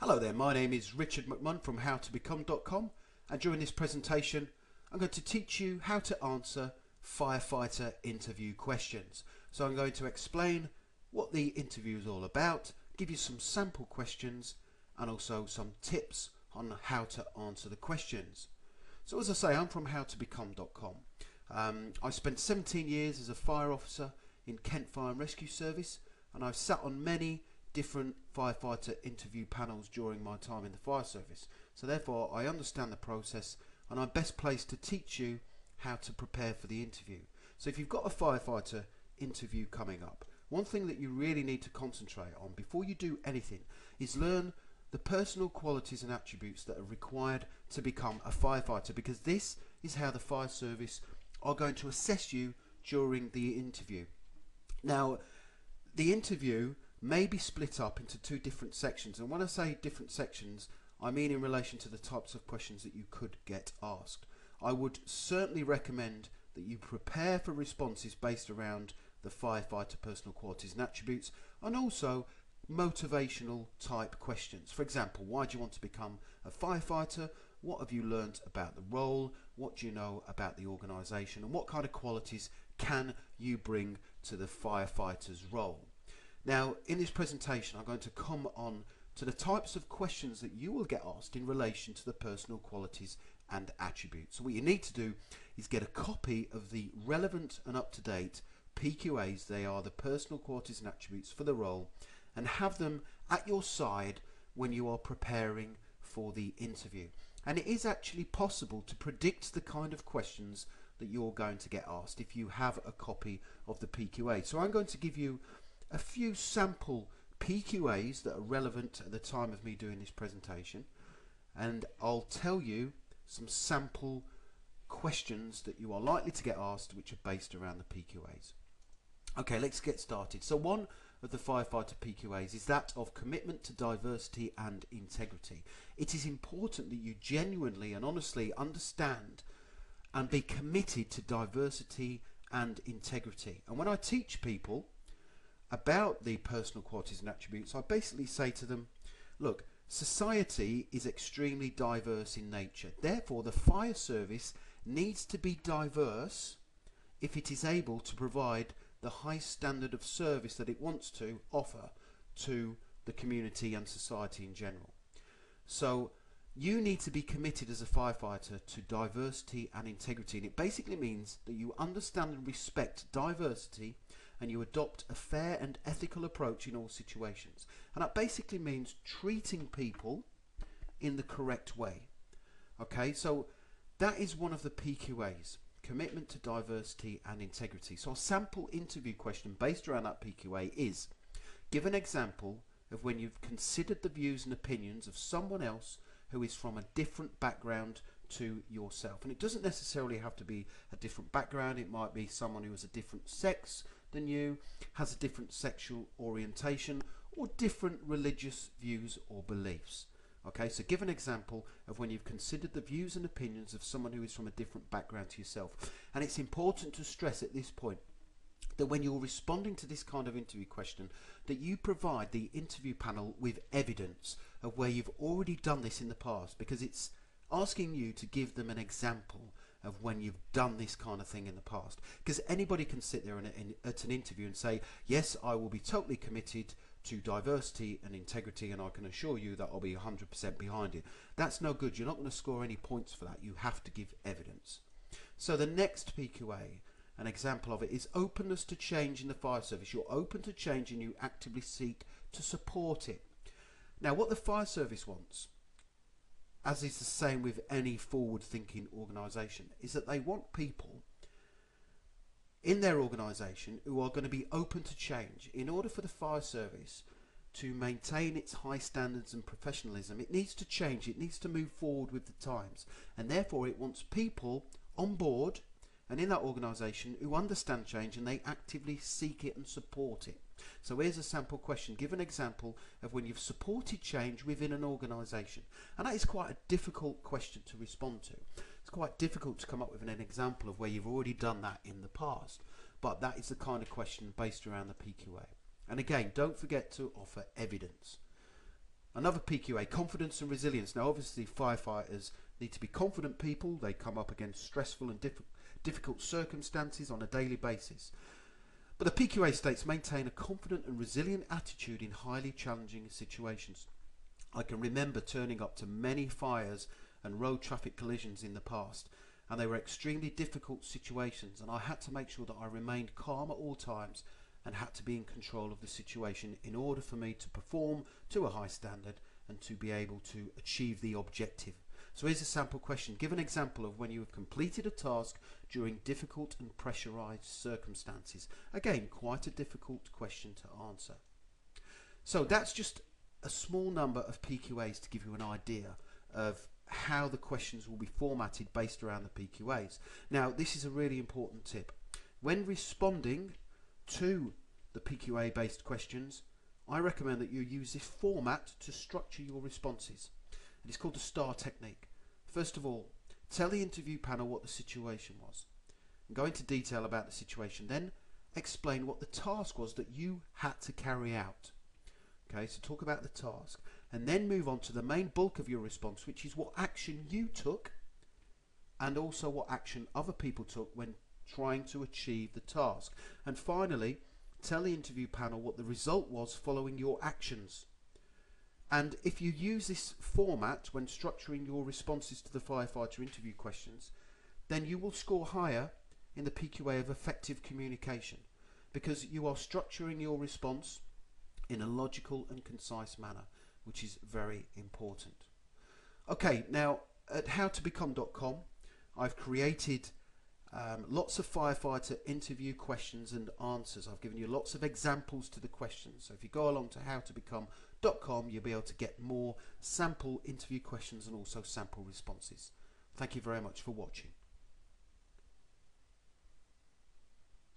Hello there, my name is Richard McMunn from howtobecome.com, and during this presentation I'm going to teach you how to answer firefighter interview questions. So I'm going to explain what the interview is all about, give you some sample questions and also some tips on how to answer the questions. So as I say, I'm from howtobecome.com. I spent 17 years as a fire officer in Kent Fire and Rescue Service, and I've sat on many different firefighter interview panels during my time in the fire service. So therefore I understand the process and I'm best placed to teach you how to prepare for the interview. So if you've got a firefighter interview coming up, one thing that you really need to concentrate on before you do anything is learn the personal qualities and attributes that are required to become a firefighter, because this is how the fire service are going to assess you during the interview. Now, the interview may be split up into two different sections, and when I say different sections I mean in relation to the types of questions that you could get asked. I would certainly recommend that you prepare for responses based around the firefighter personal qualities and attributes, and also motivational type questions. For example, why do you want to become a firefighter? What have you learnt about the role? What do you know about the organisation? And what kind of qualities can you bring to the firefighter's role? Now, in this presentation I'm going to come on to the types of questions that you will get asked in relation to the personal qualities and attributes. So what you need to do is get a copy of the relevant and up-to-date PQAs, they are the personal qualities and attributes for the role, and have them at your side when you are preparing for the interview. And it is actually possible to predict the kind of questions that you're going to get asked if you have a copy of the PQA. So I'm going to give you a few sample PQAs that are relevant at the time of me doing this presentation, and I'll tell you some sample questions that you are likely to get asked which are based around the PQAs. Okay, let's get started. So one of the firefighter PQAs is that of commitment to diversity and integrity. It is important that you genuinely and honestly understand and be committed to diversity and integrity. And when I teach people about the personal qualities and attributes, I basically say to them, look, society is extremely diverse in nature. Therefore, the fire service needs to be diverse if it is able to provide the high standard of service that it wants to offer to the community and society in general. So you need to be committed as a firefighter to diversity and integrity, and it basically means that you understand and respect diversity and you adopt a fair and ethical approach in all situations. And that basically means treating people in the correct way. Okay, so that is one of the PQAs, commitment to diversity and integrity. So a sample interview question based around that PQA is, give an example of when you've considered the views and opinions of someone else who is from a different background to yourself. And it doesn't necessarily have to be a different background, it might be someone who has a different sex than you, has a different sexual orientation, or different religious views or beliefs. Okay, so give an example of when you've considered the views and opinions of someone who is from a different background to yourself. And it's important to stress at this point that when you're responding to this kind of interview question, that you provide the interview panel with evidence of where you've already done this in the past, because it's asking you to give them an example of when you've done this kind of thing in the past. Because anybody can sit there at an interview and say, yes, I will be totally committed to diversity and integrity, and I can assure you that I'll be 100% behind it. That's no good. You're not going to score any points for that. You have to give evidence. So the next PQA, an example of it, is openness to change in the fire service. You're open to change and you actively seek to support it. Now, what the fire service wants, as is the same with any forward-thinking organisation, is that they want people in their organisation who are going to be open to change. In order for the fire service to maintain its high standards and professionalism, it needs to change, it needs to move forward with the times, and therefore it wants people on board and in that organisation who understand change and they actively seek it and support it. So here's a sample question. Give an example of when you've supported change within an organisation. And that is quite a difficult question to respond to. It's quite difficult to come up with an example of where you've already done that in the past. But that is the kind of question based around the PQA. And again, don't forget to offer evidence. Another PQA, confidence and resilience. Now obviously firefighters need to be confident people. They come up against stressful and difficult circumstances on a daily basis. But the PQA states maintain a confident and resilient attitude in highly challenging situations. I can remember turning up to many fires and road traffic collisions in the past, and they were extremely difficult situations, and I had to make sure that I remained calm at all times and had to be in control of the situation in order for me to perform to a high standard and to be able to achieve the objective. So here's a sample question. Give an example of when you have completed a task during difficult and pressurized circumstances. Again, quite a difficult question to answer. So that's just a small number of PQAs to give you an idea of how the questions will be formatted based around the PQAs. Now, this is a really important tip. When responding to the PQA based questions, I recommend that you use this format to structure your responses. And it's called the STAR technique. First of all, tell the interview panel what the situation was and go into detail about the situation. Then explain what the task was that you had to carry out. Okay, so talk about the task and then move on to the main bulk of your response, which is what action you took and also what action other people took when trying to achieve the task. And finally, tell the interview panel what the result was following your actions. And if you use this format when structuring your responses to the firefighter interview questions, then you will score higher in the PQA of effective communication, because you are structuring your response in a logical and concise manner, which is very important. Okay, now at howtobecome.com I've created lots of firefighter interview questions and answers. I've given you lots of examples to the questions. So if you go along to howtobecome.com, you'll be able to get more sample interview questions and also sample responses. Thank you very much for watching.